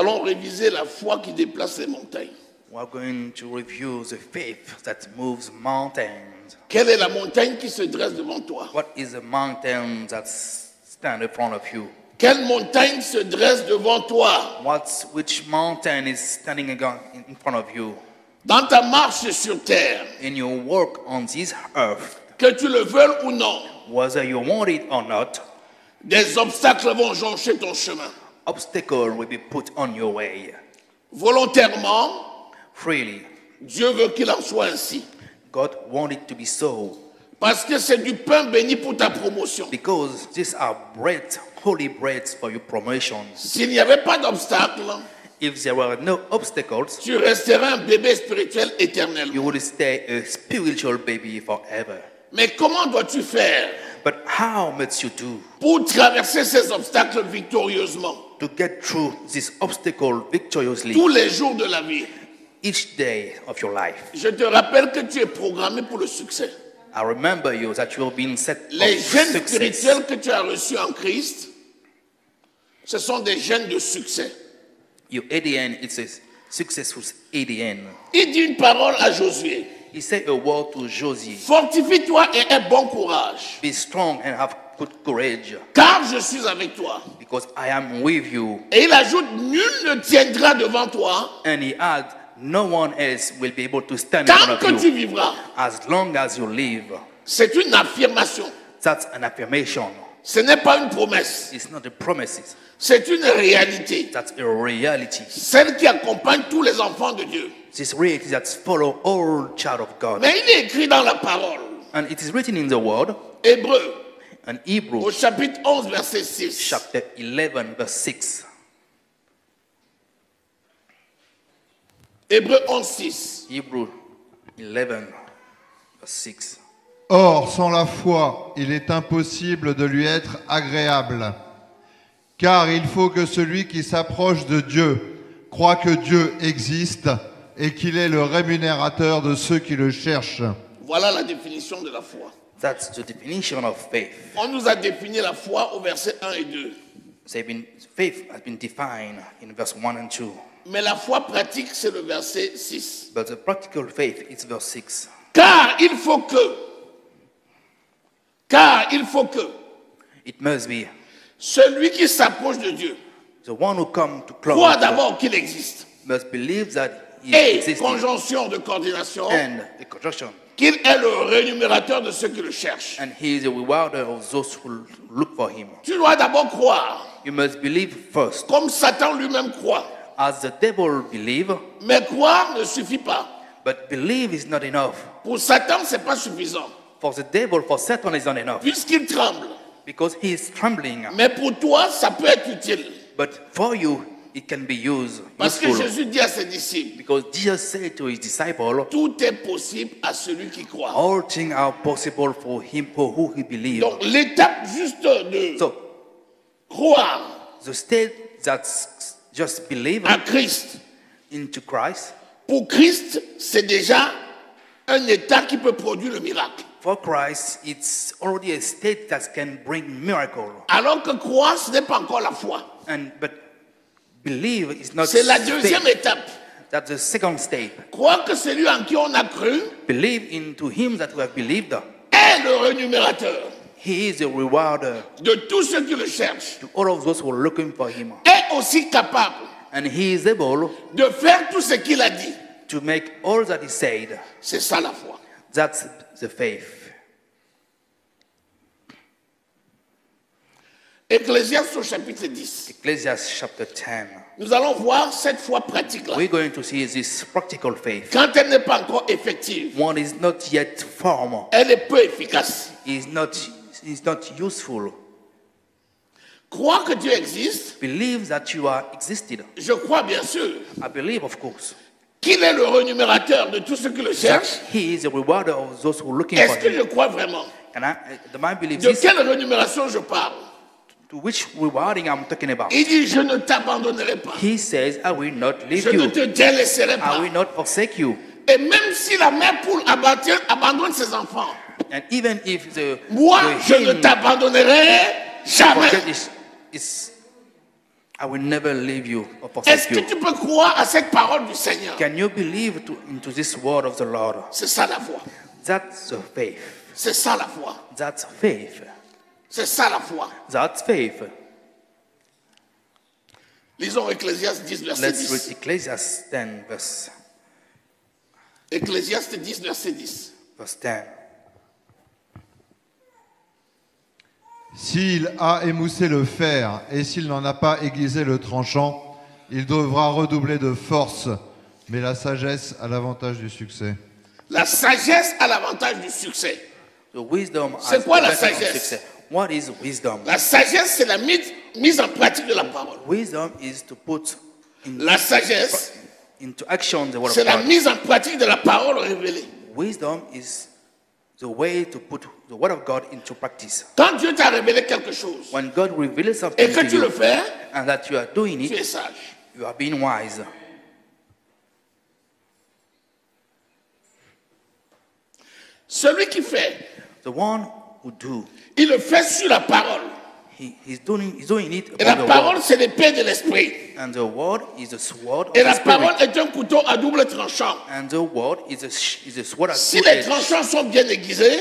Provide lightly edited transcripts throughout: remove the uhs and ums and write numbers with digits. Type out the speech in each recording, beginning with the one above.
allons réviser la foi qui déplace les montagnes. We are going to review the faith that moves mountains. Quelle est la montagne qui se dresse devant toi? What is the mountain that stands in front of you? Quelle montagne se dresse devant toi? Which mountain is standing in front of you? Dans ta marche sur terre, In your work on this earth, que tu le veuilles ou non, whether you want it or not, des obstacles vont joncher ton chemin. obstacle will be put on your way. Volontairement, Freely. Dieu veut qu'il en soit ainsi. God wanted it to be so. Parce que c'est du pain béni pour ta promotion. Because these are bread, holy breads for your promotion. S'il n'y avait pas d'obstacle, If there were no obstacles, tu resterais un bébé spirituel éternellement. you would stay a spiritual baby forever. Mais comment dois-tu faire But how must you do pour traverser ces obstacles victorieusement to get through this obstacle victoriously tous les jours de la vie? each day of your life? Je te rappelle que tu es programmé pour le succès. I remember you that you have been set Les for gènes success. spirituels que tu as reçus en Christ, ce sont des gènes de succès. Your ADN, it's a successful ADN. Il dit une parole à Josué. He said a word to Josie. Fortifie-toi et aie bon courage, Be strong and have good courage, car je suis avec toi. because I am with you. Et il ajoute, nul ne tiendra devant toi And he adds, no one else will be able to stand in tant front que of tu you vivras. as long as you live. C'est une affirmation. That's an affirmation. Ce n'est pas une promesse. It's not a promise. C'est une réalité. That's a reality. Celle qui accompagne tous les enfants de Dieu. This reality that follow all child of God. Mais il est écrit dans la parole. And it is written in the word, Hébreu, in au Hebrews chapitre 11, verset 6. chapter 11, verse 6. Hébreu 11, 6. Hebrews 11, verse 6. Or, sans la foi, il est impossible de lui être agréable. Car il faut que celui qui s'approche de Dieu croit que Dieu existe et qu'il est le rémunérateur de ceux qui le cherchent. Voilà la définition de la foi. That's the definition of faith. On nous a défini la foi au verset 1 et 2. Faith has been defined in verse 1 and 2. Mais la foi pratique, c'est le verset 6. But the practical faith is verse 6. Car il faut que It must be celui qui s'approche de Dieu the one who comes to croit close d'abord qu'il existe. must believe that he Et, exists conjonction de coordination, and the conjunction. qu'il est le rémunérateur de ceux qui le cherchent. And he is a rewarder of those who look for him. Tu dois d'abord croire, You must believe first, comme Satan lui-même croit. as the devil believe, Mais croire ne suffit pas. but believe is not enough. Pour Satan, ce n'est pas suffisant, For the devil, for Satan is not enough, puisqu'il tremble. because he is trembling. Mais pour toi, ça peut être utile. But for you, it can be used, Parce que useful. Jésus dit à ses disciples, Because Jesus said to his disciple, tout est possible à celui qui croit. all things are possible for him for who he believes. Donc l'étape juste de So croire the state that's just believe à Christ, into Christ, pour Christ, c'est déjà un état qui peut produire le miracle. for Christ, it's already a state that can bring miracle. Alors que croire, ce n'est pas encore la foi. But believe is not C'est la deuxième faith. étape. That's the second state. Croire que celui en qui on a cru Believe into him that we have believed. est le rémunérateur He is a rewarder de tous ceux qui le cherchent. to all of those who are looking for him. Est aussi capable And he is able de faire tout ce qu'il a dit. to make all that he said. C'est ça la foi. That's the faith. Ecclésiaste au chapitre 10. Ecclesiastes chapter 10. Nous allons voir cette foi pratique-là. We're going to see this practical faith. Quand elle n'est pas encore effective, One is not yet formal. elle est peu efficace. Is not useful. Croire que Dieu existe, Believe that you are existed. je crois bien sûr I believe, of course, qu'il est le rémunérateur de tous ceux qui le that cherchent. he is a rewarder of those who are looking Est-ce for que him. je crois vraiment? Do I believe De this? quelle rémunération je parle? To which rewarding I'm talking about? Il dit, je ne t'abandonnerai pas. He says, I will not leave Je ne you. te délaisserai I pas. will not forsake you. Et même si la mère poule abandonne ses enfants, And even if the moi, je ne hen t'abandonnerai jamais. forget is I will never leave you or Est-ce forsake que you. tu peux croire à cette parole du Seigneur? Can you believe into this word of the Lord? C'est ça la foi. That's the faith. C'est ça la foi. That's faith. C'est ça la foi. That's faith. Lisons Ecclésiaste 10, verset Let's 10. read Ecclesiastes 10, Ecclésiaste 10, verset 10. verse 10. S'il a émoussé le fer et s'il n'en a pas aiguisé le tranchant, il devra redoubler de force, mais la sagesse a l'avantage du succès. La sagesse a l'avantage du succès. The wisdom C'est has quoi the la blessing of sagesse? success. What is wisdom? La sagesse, c'est la mise en pratique de la parole. Wisdom is to put La sagesse, into action the word c'est of la God. mise en pratique de la parole révélée. Wisdom is the way to put the word of God into practice. Quand Dieu t'a révélé quelque chose When God reveals et something que to tu le you fais, and that you are doing tu it, es sage. you are being wise. Celui qui fait, The one who do, il le fait sur la parole. he's doing it Et la upon the parole, word. c'est l'épée de l'esprit. And the word is the sword of Et the la parole spirit. est un couteau à double tranchant. And the word is a sword of Si two les edges. tranchants sont bien aiguisés,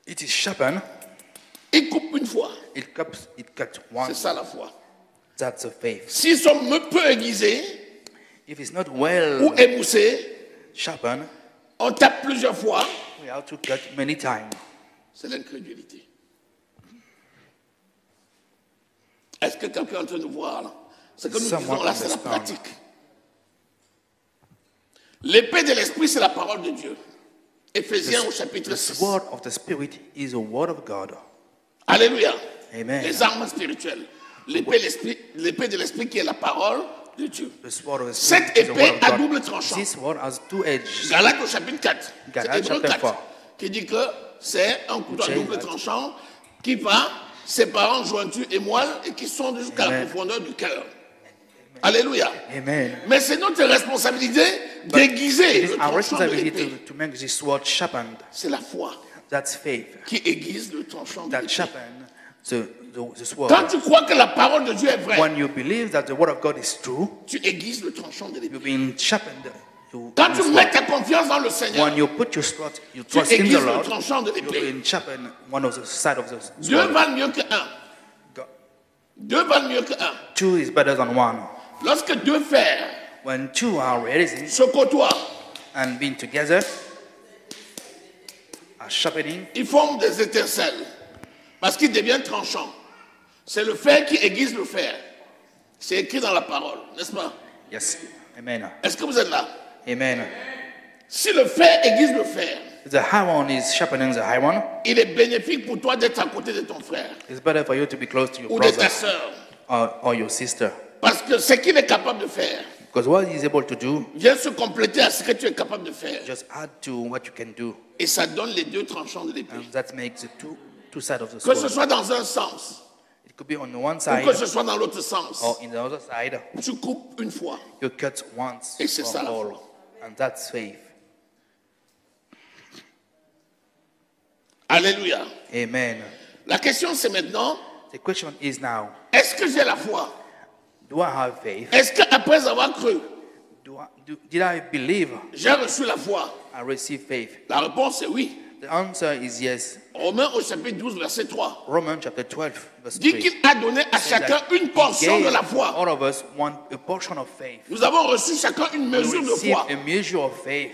It is sharpened. ils coupent une fois. It cuts one. C'est ça la foi. That's a faith. S'ils sont peu aiguisés If it's not well ou émoussés, sharpened, on tape plusieurs fois, we have to cut many times. c'est l'incrédulité. Est-ce que quelqu'un est en train de voir là? Ce que nous Someone disons là, c'est la understand. pratique. L'épée de l'esprit, c'est la parole de Dieu. Éphésiens au chapitre The 6. sword of the spirit is the word of God. Alléluia. Amen. Les armes spirituelles. L'épée de l'esprit qui est la parole de Dieu. The sword of the spirit Cette is the épée word of à God. double tranchant. This sword has two edges. Galates au chapitre 4. C'est Galates Hébreux chapitre 4 4. qui dit que c'est un couteau à Say double that. tranchant qui va séparant jointure et moelle et qui sonde jusqu'à la Amen. profondeur du cœur. Alléluia. Amen. Mais c'est notre responsabilité d'aiguiser It is le our tranchant de responsibility l'épée. to make this sword sharpened. C'est la foi That's faith. qui aiguise le tranchant de That l'épée. sharpen the sword. Quand tu crois que la parole de Dieu est vraie, When you believe that the word of God is true, tu aiguises le tranchant de l'épée. you've been sharpened. Quand tu mets ta confiance dans le Seigneur, When you put your trust tu in the aiguises le Lord, tranchant de you've l'épée. been sharpened one of the side of the Deux sword. valent mieux que un. God- Deux valent mieux que un. Two is better than one. Lorsque deux fers When two are raising se côtoient, and being together, are sharpening, ils forment des étincelles. Parce qu'ils deviennent tranchants. C'est le fer qui aiguise le fer. C'est écrit dans la parole, n'est-ce pas? yes, amen, Est-ce que vous êtes là? amen. Si le fer aiguise le fer, The high one is sharpening the high one. il est bénéfique pour toi d'être à côté de ton frère It's better for you to be close to your ou de ta brother soeur. or your sister. Parce que ce qu'il est capable de faire Because what he's able to do, vient se compléter à ce que tu es capable de faire. just add to what you can do. Et ça donne les deux tranchants de l'épée. And that makes the two sides of the Que ce sword. soit dans un sens It could be on one ou side que ce soit dans l'autre sens, or in the other side. tu coupes une fois. You cut once Et c'est ça, la for all. foi. And that's faith. Alléluia. Amen. La question c'est maintenant, The question is now, est-ce que j'ai la foi? do I have faith? Est-ce qu'après avoir cru, Did I believe j'ai reçu la foi? I received faith? La réponse est oui. The answer is yes. Romains au chapitre 12, verset 3. Romans chapter 12, verse Dit 3. qu'il a donné à says chacun that une he portion de gave la foi. all of us a portion of faith. Nous avons reçu chacun une We mesure de receive foi. a measure of faith.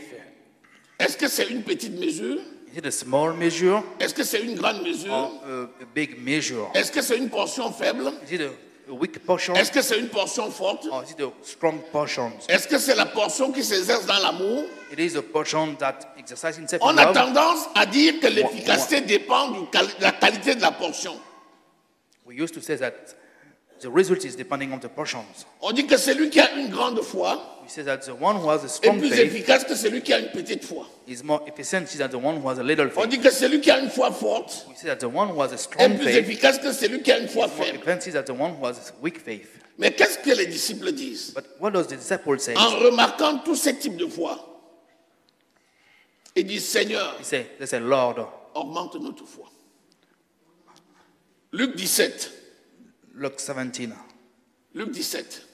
Est-ce que c'est une petite mesure? Is it a small measure Est-ce que c'est une grande mesure? or a big measure? Est-ce que c'est une portion faible? Is it a weak portion Est-ce que c'est une portion forte? or is it a strong portion? Est-ce que c'est la portion qui s'exerce dans l'amour? It is a portion that exercises itself On in a love. tendance à dire que l'efficacité dépend de la qualité de la portion. We used to say that the result is depending on the portions. On dit que celui qui a une grande foi We say that the one who has a est strong plus faith efficace que celui qui a une petite foi. is more efficient than the one who has a little On faith. dit que celui qui a une foi forte We say that the one who has a est strong plus faith efficace que celui qui a une foi is more faible. effective than the one who has a weak faith. Mais qu'est-ce que les disciples disent? But what does the disciple say? En remarquant tous ces types de foi, ils disent, Seigneur, They say, Lord, augmente notre foi. Luc 17, Luke 17, Luc 17.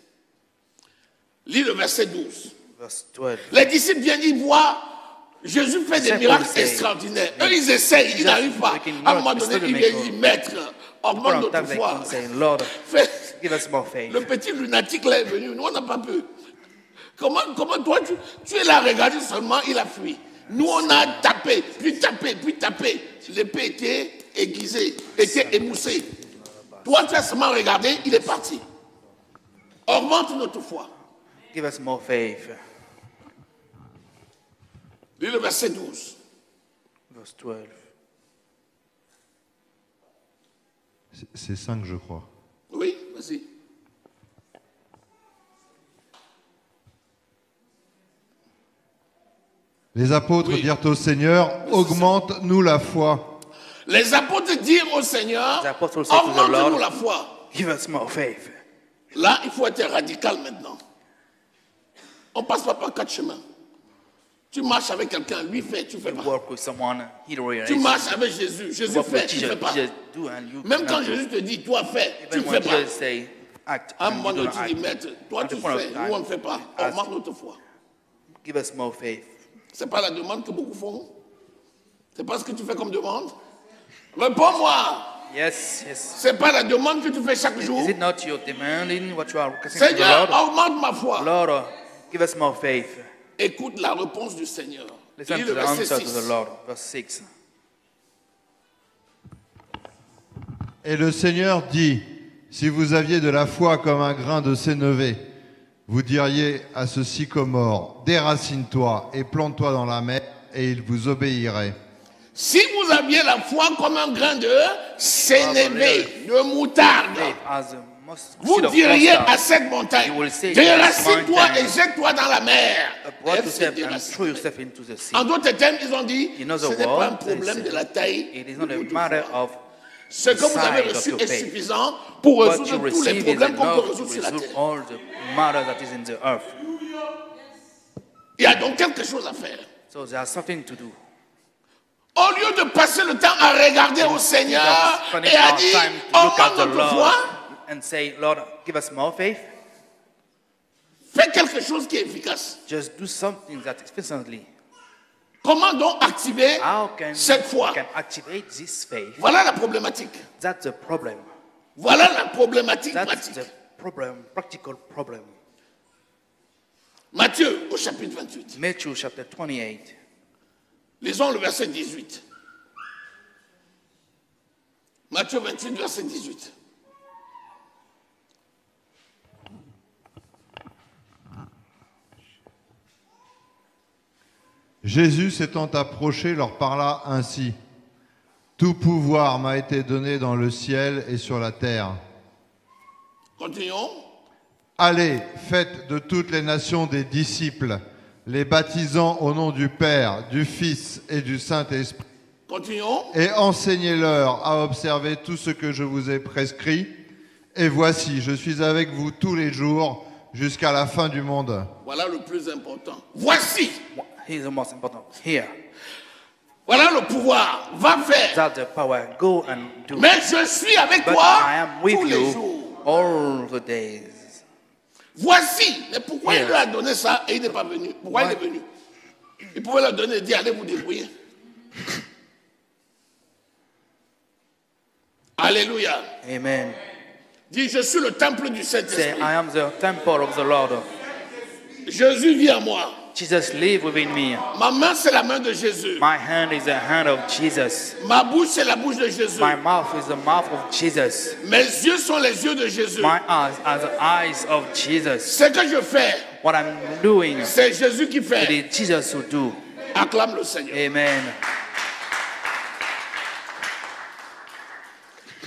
Lis le verset 12. verse 12. Les disciples viennent, ils voient Jésus fait des miracles extraordinaires. Eux, ils essayent, ils n'arrivent pas. À un moment donné, ils viennent dire, Maître, augmente notre foi. Lord, Fais- give us more faith. Le petit lunatique là est venu, nous on n'a pas pu. Comment toi, tu es là à regarder seulement, il a fui. Nous on a tapé, puis tapé, puis tapé. L'épée était aiguisée, était émoussée. Toi tu as seulement regardé, il est parti. Augmente notre foi. Give us more faith. Lis le verset 12. Verse 12. C'est 5, je crois. Oui, vas-y. Les apôtres Oui. dirent au Seigneur, augmente-nous la foi. Les apôtres dirent au Seigneur, The apostles said to the augmente-nous Lord, la foi. give us more faith. Là, il faut être radical maintenant. On ne passe pas par 4 chemins. Tu marches avec quelqu'un, lui fait, tu ne fais You pas. work with someone, he Tu realizes. marches avec Jésus, Jésus Work fait, with tu ne Jesus, fais pas. Jesus do and you Même quand cannot do. Jésus te dit, toi fais, tu ne Even fais when pas. Jesus say, act, À un and moment you donné, don't tu dis, act. maître, toi At tu the point of fais, time, nous on ne fait pas. ask, Augmente notre foi. give us more faith. Ce n'est pas la demande que beaucoup font. Ce n'est pas ce que tu fais comme demande. Réponds-moi. Yes, yes. Ce n'est pas la demande que tu fais chaque jour. Is it not your demanding what you are requesting from the Seigneur, Lord? augmente ma foi. Lord, give us more faith. Écoute la réponse du Seigneur. Listen Lis to le the verset answer to 6. the Lord. Verse 6. Et le Seigneur dit, si vous aviez de la foi comme un grain de sénévé, vous diriez à ce sycomore, déracine-toi et plante-toi dans la mer, et il vous obéirait. Si vous aviez la foi comme un grain de sénévé, de moutarde, Faith as a vous seed of diriez mustard. à cette montagne, You will say, déracine-toi "This et mountain, jette-toi dans la mer. Uproot Elle se yourself and déracine. throw yourself into the sea." En d'autres termes, ils ont dit, In ce other n'est pas un words, problème de la taille. it is de not a votre matter foi. of Ce que vous avez size of reçu your est faith. suffisant pour What résoudre you tous les receive is problèmes qu'on peut enough to résoudre sur la resolve terre. all the matter that is in the earth. Il y a donc quelque chose à faire. So there's something to do. Au lieu de passer le temps à regarder au Seigneur Spending et à our dire, time to look at augmente the notre Lord foi, and say, Lord, give us more faith. fais quelque chose qui est efficace. Just do something that efficiently. Comment donc activer How can cette foi? we can activate this faith? Voilà la problématique. That's the problem. Voilà la problématique That's pratique. the problem, practical problem. Matthieu au chapitre 28. Matthew chapter 28. Lisons le verset 18. Matthieu 28, verset 18. Jésus s'étant approché leur parla ainsi. Tout pouvoir m'a été donné dans le ciel et sur la terre. Continuons. Allez, faites de toutes les nations des disciples, les baptisant au nom du Père, du Fils et du Saint-Esprit, Continuons. et enseignez-leur à observer tout ce que je vous ai prescrit. Et voici, je suis avec vous tous les jours jusqu'à la fin du monde. Voilà le plus important. Voici. Here's the most important. Here. Voilà le pouvoir. Va faire. That's the power. Go and do. Mais je suis avec But toi I am with tous les you jours. all the days. Voici. Mais pourquoi Here. il lui a donné ça et il n'est pas venu? Pourquoi il est venu? Il pouvait leur donner et dire, allez vous débrouiller. Alléluia. Amen. Dis, je suis le temple du Say, Saint-Esprit. I am the temple of the Lord. Jésus vit en moi. Jesus live within me. Ma main, c'est la main de Jésus. My hand is the hand of Jesus. Ma bouche, c'est la bouche de Jésus. My mouth is the mouth of Jesus. Mes yeux sont les yeux de Jésus. My eyes are the eyes of Jesus. Ce que je fais, What I'm doing, c'est Jésus qui it fait. is Jesus who do. Acclame le Seigneur. Amen.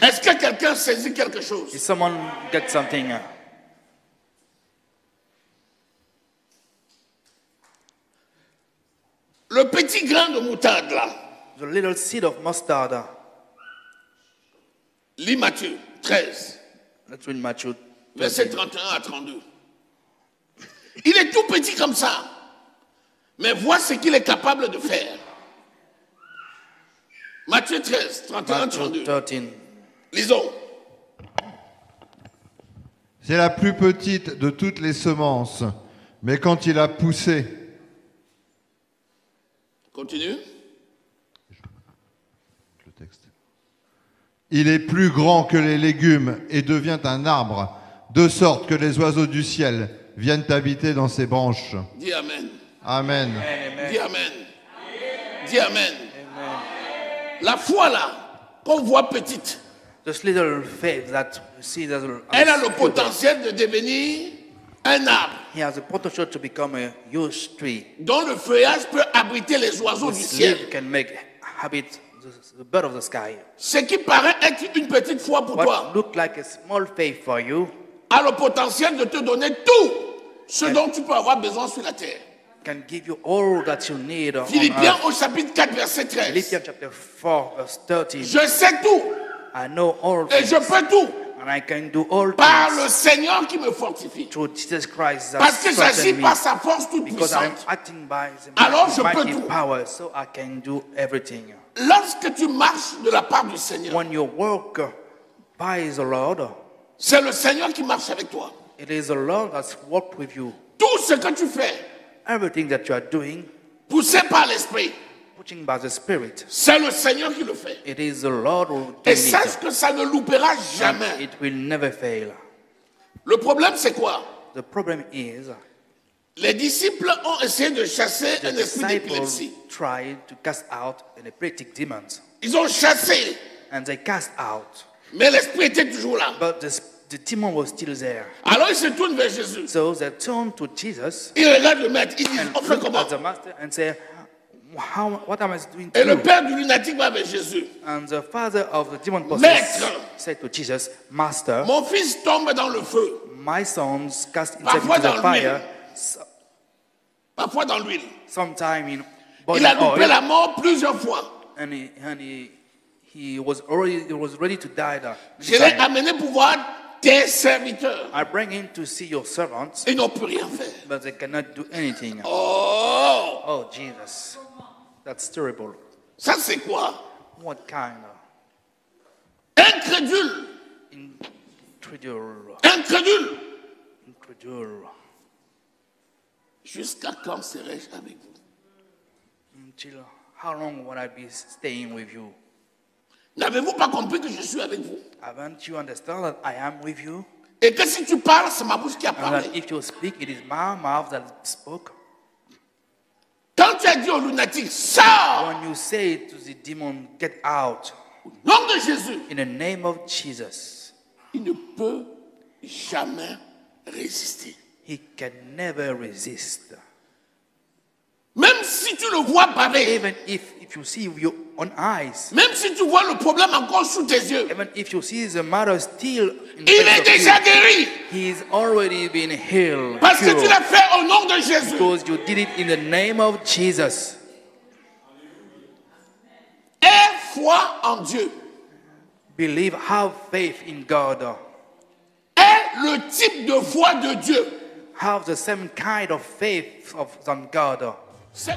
Est-ce que quelqu'un saisit quelque chose? If someone gets something, Le petit grain de moutarde là, the little seed of mustard. lis Matthieu 13, Let's read Matthew. verset 31 à 32. Il est tout petit comme ça, mais vois ce qu'il est capable de faire. Matthieu 13, 31 à Matthew 32. 13. Lisons. C'est la plus petite de toutes les semences, mais quand il a poussé, Continue. le texte. Il est plus grand que les légumes et devient un arbre, de sorte que les oiseaux du ciel viennent habiter dans ses branches. Dis Amen. Amen. Dis Amen. Dis Amen. La foi là, qu'on voit petite, This little faith that we see as elle a le potentiel de devenir un arbre he has the potential to become a huge tree. dont le feuillage peut abriter les oiseaux du This ciel. leaf can make habit the bird of the sky. Ce qui paraît être une petite foi pour What toi look like a small faith for you a le potentiel de te donner tout ce dont tu peux avoir besoin sur la terre. can give you all that you need on Philippiens earth. au chapitre 4, verset 13. Philippians chapter 4 verse 13. Je sais tout I know all et je things peux tout and I can do all par le things Seigneur qui me fortifie. through Jesus Christ Parce that que j'agis strengthens me. par sa force toute Because I am puissante. acting by Alors je the peux mighty tout. power, so I can do everything. Lorsque tu marches de la part du Seigneur, When you walk by the Lord, c'est le Seigneur qui marche avec toi. it is the Lord that's walked with you. Tout ce que tu fais, Everything that you are doing, poussé par l'Esprit, pushing by the Spirit, c'est le Seigneur qui le fait. it is the Lord who does Et sache it. que ça ne loupera And jamais. it will never fail. Le problème, c'est quoi? The problem is Les disciples ont essayé de chasser the un esprit disciples d'épilepsie. tried to cast out an epileptic demons, Ils ont chassé, and they cast out, mais l'esprit était toujours là. but the demon was still there. Alors ils se tournent vers Jésus. So they turned to Jesus Ils regardent le maître. Ils disent, and on fait looked comment? at the master and say, what am I doing Et to le you? père du lunatique va vers Jésus. And the father of the demon possessed Maître. said to Jesus, Master, Mon fils tombe dans le feu, my sons cast himself Parfois into dans the fire, parfois dans l'huile. sometime in Il boiling a loupé oil, la mort plusieurs fois. and he was ready to die there. Je l'ai amené pour voir tes serviteurs. I bring him to see your servants, Ils n'ont plus rien fait. but they cannot do anything. Oh, Oh, Jesus. That's terrible. ça c'est quoi? What kind of Incrédule. incredible, Incrédule. incredible. Jusqu'à quand serai-je avec vous? Until how long will I be staying with you? N'avez-vous pas compris que je suis avec vous? Haven't you understand that I am with you? Et que si tu parles, c'est ma bouche qui a And parlé. that if you speak, it is my mouth that spoke. Quand tu as dit au lunatique, sors, When you say to the demon, get out, au nom de Jésus, in the name of Jesus, il ne peut jamais résister. he can never resist. Même si tu le vois baver, Even if you see with your own eyes, même si tu vois le problème encore sous tes yeux, even if you see the matter still in il front est of déjà you, guéri. he's already been healed. Parce que tu cured, l'as fait au nom de Jésus. because you did it in the name of Jesus. Aie foi en Dieu. Believe, have faith in God. Aie le type de foi de Dieu. Have the same kind of faith on God. C'est-